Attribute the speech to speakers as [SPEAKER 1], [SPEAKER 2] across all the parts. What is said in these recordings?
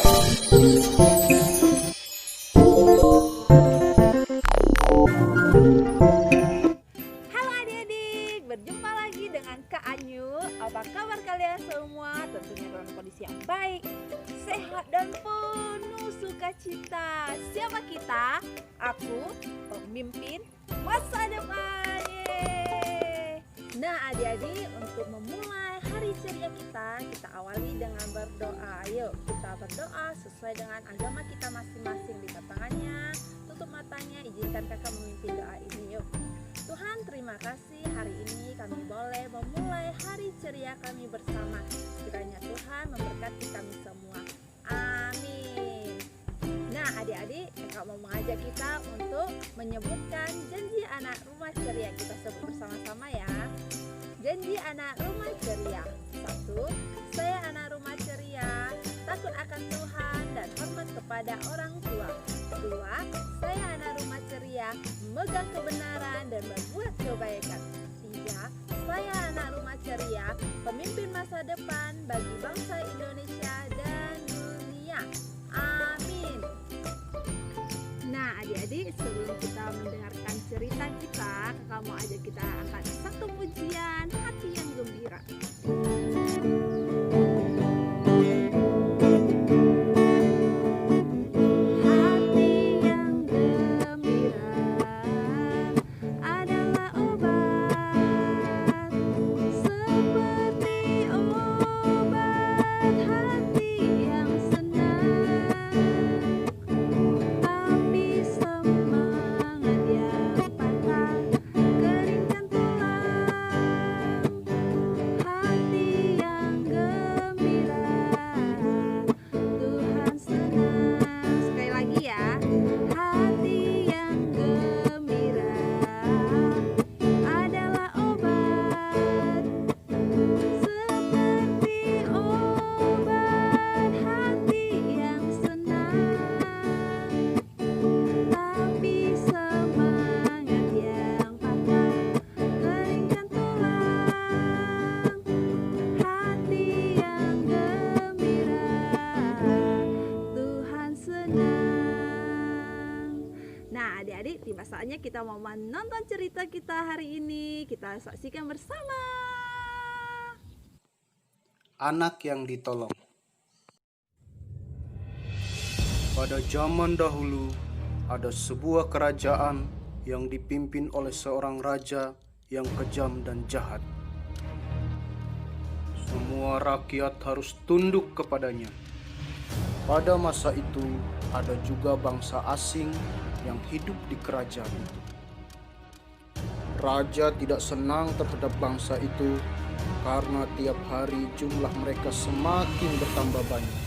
[SPEAKER 1] Halo adik-adik, berjumpa lagi dengan Kak Anyu. Apa kabar kalian semua? Tentunya dalam kondisi yang baik, sehat dan penuh sukacita. Siapa kita? Aku, pemimpin masa depan. Yeay. Nah adik-adik, untuk memulai hari ceria kita awali dengan berdoa. Ayo kita berdoa sesuai dengan agama kita masing-masing. Lipat tangannya, tutup matanya, izinkan kakak memimpin doa ini. Yuk. Tuhan, terima kasih hari ini kami boleh memulai hari ceria kami bersama. Kiranya Tuhan memberkati kami semua. Amin. Nah adik-adik, kakak mau mengajak kita untuk menyebutkan janji anak rumah ceria. Kita sebut bersama-sama ya. Janji anak rumah ceria. 1. Saya anak rumah ceria, takut akan Tuhan dan hormat kepada orang tua. 2. Saya anak rumah ceria, memegang kebenaran dan berbuat kebaikan. 3. Saya anak rumah ceria, pemimpin masa depan bagi bangsa Indonesia dan dunia. Amin. Nah adik-adik, sebelum kita mendengarkan cerita kita, kakak mau ajak kita angkat satu pujian hati yang gembira. Nah adik-adik, tiba saatnya kita mau menonton cerita kita hari ini. Kita saksikan bersama.
[SPEAKER 2] Anak yang ditolong. Pada zaman dahulu, ada sebuah kerajaan yang dipimpin oleh seorang raja yang kejam dan jahat. Semua rakyat harus tunduk kepadanya. Pada masa itu, ada juga bangsa asing yang hidup di kerajaan itu. Raja tidak senang terhadap bangsa itu karena tiap hari jumlah mereka semakin bertambah banyak.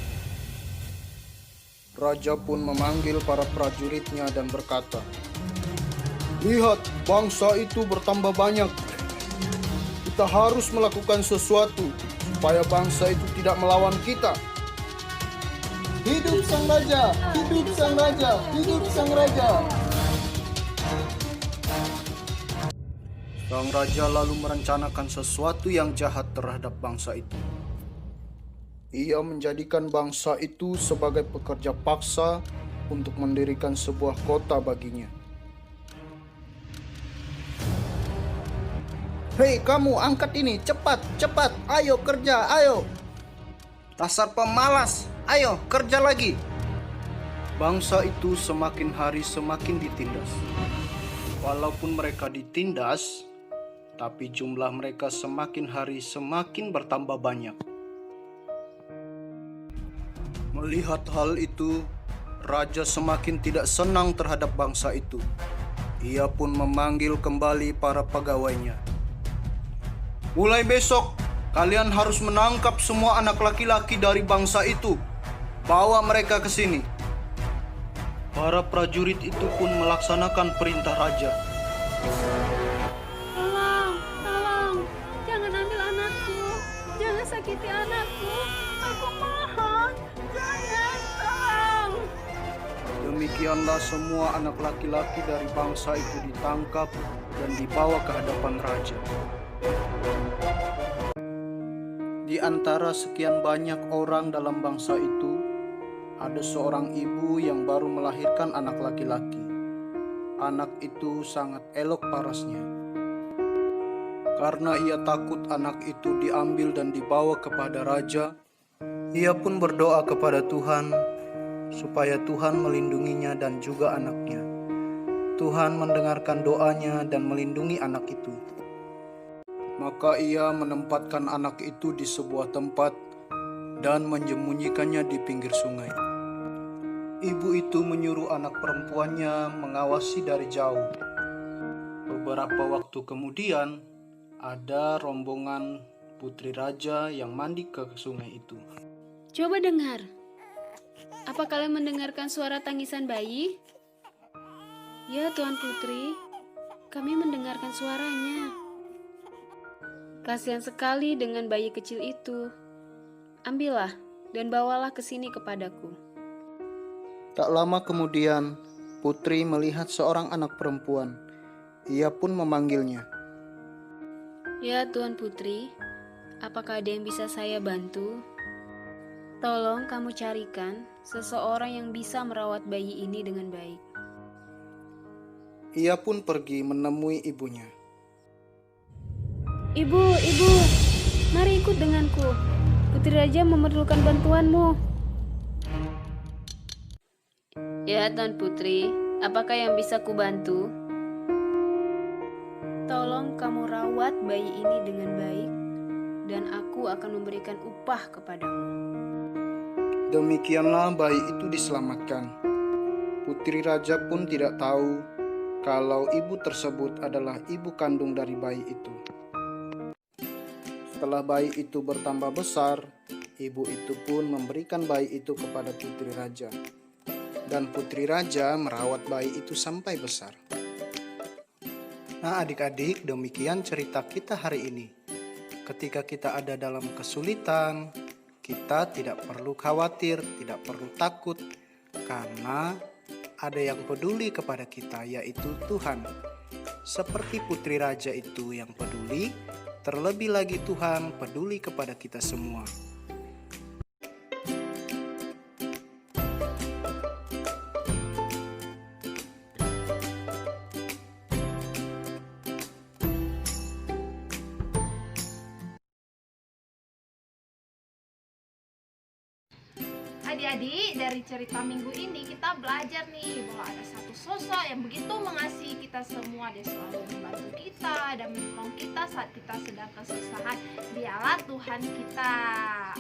[SPEAKER 2] Raja pun memanggil para prajuritnya dan berkata, "Lihat, bangsa itu bertambah banyak. Kita harus melakukan sesuatu supaya bangsa itu tidak melawan kita."
[SPEAKER 3] Hidup sang raja, hidup sang raja, hidup sang raja.
[SPEAKER 2] Sang raja lalu merencanakan sesuatu yang jahat terhadap bangsa itu. Ia menjadikan bangsa itu sebagai pekerja paksa untuk mendirikan sebuah kota baginya. "Hei kamu, angkat ini, cepat, cepat, ayo kerja, ayo. Dasar pemalas, ayo kerja lagi." Bangsa itu semakin hari semakin ditindas. Walaupun mereka ditindas, tapi jumlah mereka semakin hari semakin bertambah banyak. Melihat hal itu, raja semakin tidak senang terhadap bangsa itu. Ia pun memanggil kembali para pegawainya. "Mulai besok, kalian harus menangkap semua anak laki-laki dari bangsa itu. Bawa mereka ke sini." Para prajurit itu pun melaksanakan perintah raja.
[SPEAKER 1] Tolong, jangan ambil anakku, jangan sakiti anakku. Aku mohon, jangan, tolong.
[SPEAKER 2] Demikianlah semua anak laki-laki dari bangsa itu ditangkap dan dibawa ke hadapan raja. Di antara sekian banyak orang dalam bangsa itu, Ada seorang ibu yang baru melahirkan anak laki-laki. Anak itu sangat elok parasnya. Karena ia takut anak itu diambil dan dibawa kepada raja, ia pun berdoa kepada Tuhan supaya Tuhan melindunginya dan juga anaknya. Tuhan mendengarkan doanya dan melindungi anak itu. Maka ia menempatkan anak itu di sebuah tempat dan menyembunyikannya di pinggir sungai. Ibu itu menyuruh anak perempuannya mengawasi dari jauh. Beberapa waktu kemudian, ada rombongan putri raja yang mandi ke sungai itu.
[SPEAKER 4] Coba dengar. Apa kalian mendengarkan suara tangisan bayi? Ya, Tuan Putri, kami mendengarkan suaranya. Kasihan sekali dengan bayi kecil itu. Ambillah dan bawalah ke sini kepadaku.
[SPEAKER 2] Tak lama kemudian, putri melihat seorang anak perempuan. Ia pun memanggilnya.
[SPEAKER 4] Ya, Tuan Putri, apakah ada yang bisa saya bantu? Tolong kamu carikan seseorang yang bisa merawat bayi ini dengan baik.
[SPEAKER 2] Ia pun pergi menemui ibunya.
[SPEAKER 4] Ibu, mari ikut denganku. Putri Raja memerlukan bantuanmu. Ya, Tuan Putri, apakah yang bisa kubantu? Tolong kamu rawat bayi ini dengan baik, dan aku akan memberikan upah kepadamu.
[SPEAKER 2] Demikianlah bayi itu diselamatkan. Putri raja pun tidak tahu kalau ibu tersebut adalah ibu kandung dari bayi itu. Setelah bayi itu bertambah besar, ibu itu pun memberikan bayi itu kepada putri raja. Dan putri raja merawat bayi itu sampai besar. Nah adik-adik, demikian cerita kita hari ini. Ketika kita ada dalam kesulitan, kita tidak perlu khawatir, tidak perlu takut, karena ada yang peduli kepada kita, yaitu Tuhan. Seperti putri raja itu yang peduli, terlebih lagi Tuhan peduli kepada kita semua.
[SPEAKER 1] Adik-adik, dari cerita minggu ini kita belajar nih bahwa ada satu sosok yang begitu mengasihi kita semua. Dia selalu membantu kita dan menolong kita saat kita sedang kesusahan. Dialah Tuhan kita.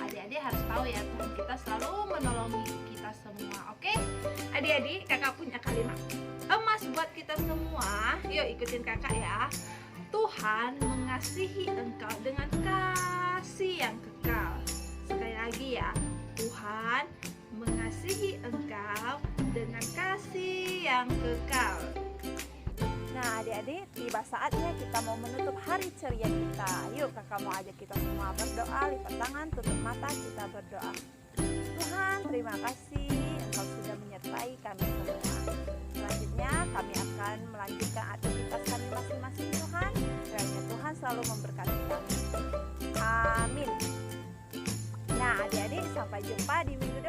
[SPEAKER 1] Adik-adik harus tahu ya, Tuhan kita selalu menolongi kita semua. Oke? Adik-adik, kakak punya kalimat emas buat kita semua. Yuk ikutin kakak ya. Tuhan mengasihi engkau dengan kasih yang kekal. Sekali lagi ya. Tuhan mengasihi engkau dengan kasih yang kekal. Nah adik-adik, tiba saatnya kita mau menutup hari ceria kita. Yuk kakak mau ajak kita semua berdoa, lipat tangan, tutup mata, kita berdoa. Tuhan terima kasih engkau sudah menyertai kami semua. Selanjutnya kami akan melanjutkan aktivitas kami masing-masing Tuhan. Kiranya Tuhan selalu memberkati kami. Amin. Nah adik-adik, sampai jumpa di minggu depan.